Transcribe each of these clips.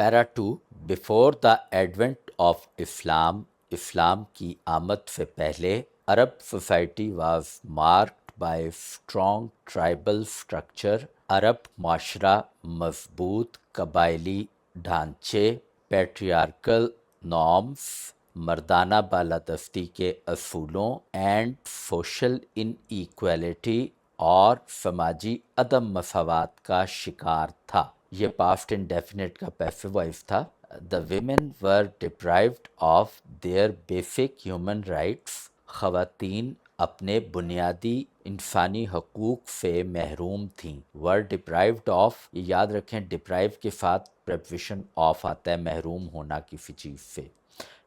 Para 2 before the advent of Islam, اسلام کی آمد سے پہلے Arab society was marked by strong tribal structure. عرب معاشرہ مضبوط قبائلی ڈھانچے، پیٹریارکل نارمس، مردانہ بالادستی کے اصولوں، اینڈ سوشل ان ایکویلٹی اور سماجی عدم مساوات کا شکار تھا. یہ پاسٹ انڈیفینٹ کا پیسو وائس تھا. The women were deprived of their basic human rights. خواتین اپنے بنیادی انسانی حقوق سے محروم تھیں. ور ڈپرائیوڈ آف، یہ یاد رکھیں ڈپرائیو کے ساتھ پریپوزیشن آف آتا ہے، محروم ہونا کسی چیز سے.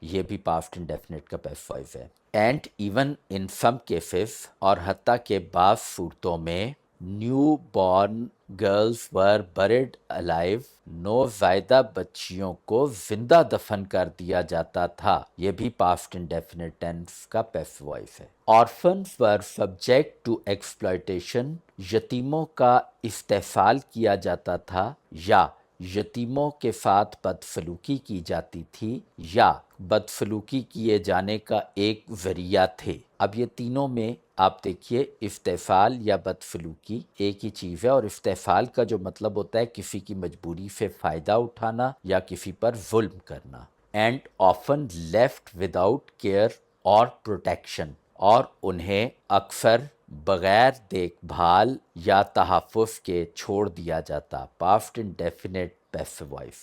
یہ بھی پاسٹ انڈیفینٹ کا پیسو وائس ہے. And even in some cases, اور حتیٰ کہ بعض صورتوں میں نیو بورن گرلز ور بریڈ الائیو، نوزائیدہ بچیوں کو زندہ دفن کر دیا جاتا تھا. یہ بھی پاسٹ انڈیفینٹ ٹینس کا پیسو وائس ہے. Orphans were subject to exploitation, یتیموں کا استحصال کیا جاتا تھا یا یتیموں کے ساتھ بدسلوکی کی جاتی تھی یا بدسلوکی کیے جانے کا ایک ذریعہ تھے. اب یہ تینوں میں آپ دیکھیے استحصال یا بدسلوکی ایک ہی چیز ہے، اور استحصال کا جو مطلب ہوتا ہے کسی کی مجبوری سے فائدہ اٹھانا یا کسی پر ظلم کرنا. And often left without care اور پروٹیکشن، اور انہیں اکثر بغیر دیکھ بھال یا تحفظ کے چھوڑ دیا جاتا. Past indefinite passive voice.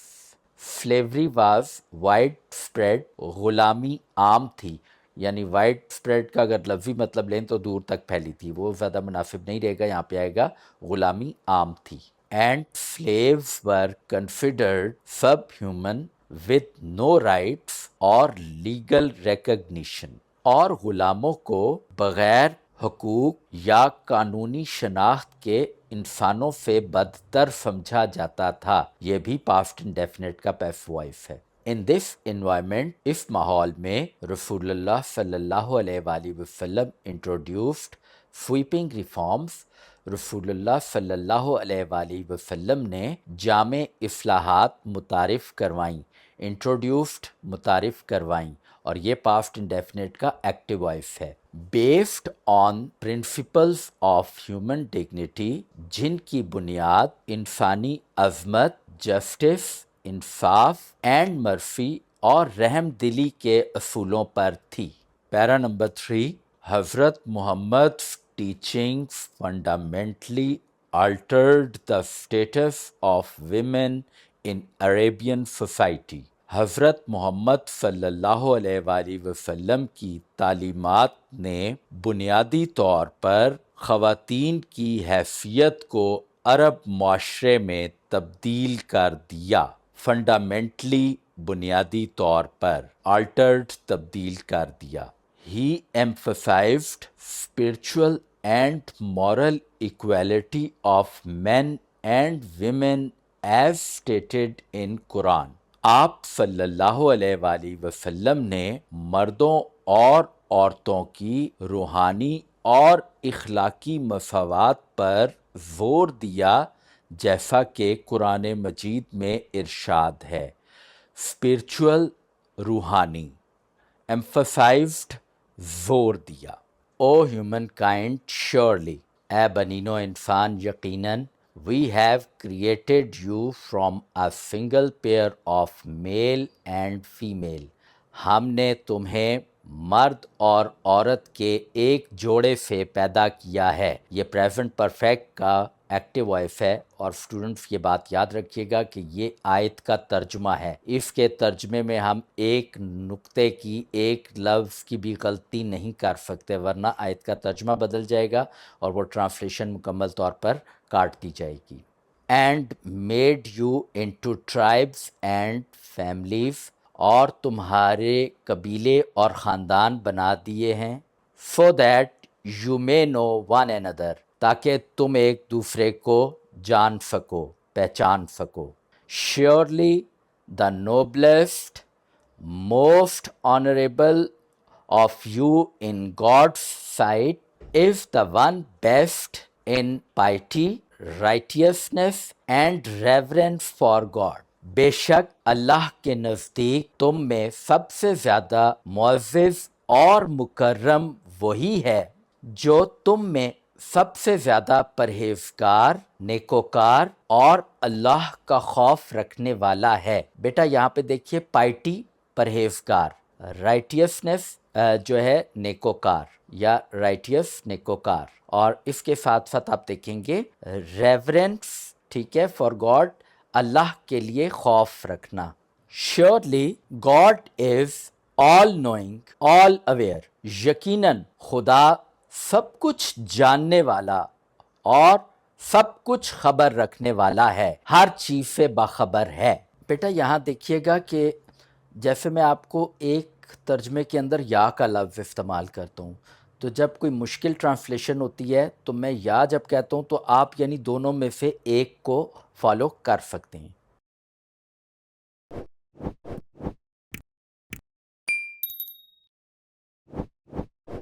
Slavery was widespread, غلامی عام تھی. یعنی وائڈ اسپریڈ کا اگر لفظی مطلب لیں تو دور تک پھیلی تھی، وہ زیادہ مناسب نہیں رہے گا، یہاں پہ آئے گا غلامی عام تھی. And slaves were considered subhuman with no rights اور legal recognition، اور غلاموں کو بغیر حقوق یا قانونی شناخت کے انسانوں سے بدتر سمجھا جاتا تھا. یہ بھی پاسٹ انڈیفینٹ کا پیسو وائس ہے. ان دس انوائرمنٹ، اس ماحول میں رسول اللہ صلی اللہ علیہ وآلہ وسلم انٹروڈیوسڈ سویپنگ ریفارمز. رسول اللہ صلی اللہ علیہ وآلہ وسلم نے جامع اصلاحات متعارف کروائیں. انٹروڈیوسڈ متعارف کروائیں، اور یہ پاسٹ انڈیفینٹ کا ایکٹیو وائس ہے. Based on principles of human dignity, جن کی بنیاد انسانی عظمت، جسٹس، انصاف اینڈ مرسی اور رحم دلی کے اصولوں پر تھی. پیرا نمبر 3، حضرت محمد teachings fundamentally altered the status of women in Arabian society. حضرت محمد صلی اللہ علیہ وآلہ وسلم کی تعلیمات نے بنیادی طور پر خواتین کی حیثیت کو عرب معاشرے میں تبدیل کر دیا. فنڈامنٹلی بنیادی طور پر، altered تبدیل کر دیا. He emphasized spiritual and moral equality of men and women as stated in Quran. آپ صلی اللہ علیہ وآلہ وسلم نے مردوں اور عورتوں کی روحانی اور اخلاقی مساوات پر زور دیا، جیسا کہ قرآن مجید میں ارشاد ہے. اسپرچول، روحانی. emphasized، زور دیا. او ہیومن کائنڈ surely، اے بنینو انسان یقیناً، we have created you from a single pair of male and female، ہم نے تمہیں مرد اور عورت کے ایک جوڑے سے پیدا کیا ہے. یہ پریزنٹ پرفیکٹ کا ایکٹیو وائس ہے، اور اسٹوڈنٹس یہ بات یاد رکھیے گا کہ یہ آیت کا ترجمہ ہے. اس کے ترجمے میں ہم ایک نقطے کی، ایک لفظ کی بھی غلطی نہیں کر سکتے، ورنہ آیت کا ترجمہ بدل جائے گا اور وہ ٹرانسلیشن مکمل طور پر کاٹ دی جائے گی. And made you into tribes and families, اور تمہارے قبیلے اور خاندان بنا دیے ہیں. So that you may know one another، تاکہ تم ایک دوسرے کو جان سکو، پہچان سکو. Surely the noblest, most honorable of you in God's sight is the one best in piety, righteousness and reverence for God. بے شک اللہ کے نزدیک تم میں سب سے زیادہ معزز اور مکرم وہی ہے جو تم میں سب سے زیادہ پرہیزگار، نیکوکار اور اللہ کا خوف رکھنے والا ہے۔ بیٹا یہاں پہ دیکھیے پائٹی پرہیزگار، رائٹیسنس جو ہے نیکوکار یا رائٹیس نیکوکار، اور اس کے ساتھ ساتھ آپ دیکھیں گے ریورنس، ٹھیک ہے، فار گاڈ، اللہ کے لیے خوف رکھنا۔ Surely God is all knowing, all aware. یقیناً خدا سب کچھ جاننے والا اور سب کچھ خبر رکھنے والا ہے، ہر چیز سے باخبر ہے۔ بیٹا یہاں دیکھیے گا کہ جیسے میں آپ کو ایک ترجمے کے اندر یا کا لفظ استعمال کرتا ہوں، تو جب کوئی مشکل ٹرانسلیشن ہوتی ہے تو میں یا جب کہتا ہوں تو آپ یعنی دونوں میں سے ایک کو فالو کر سکتے ہیں۔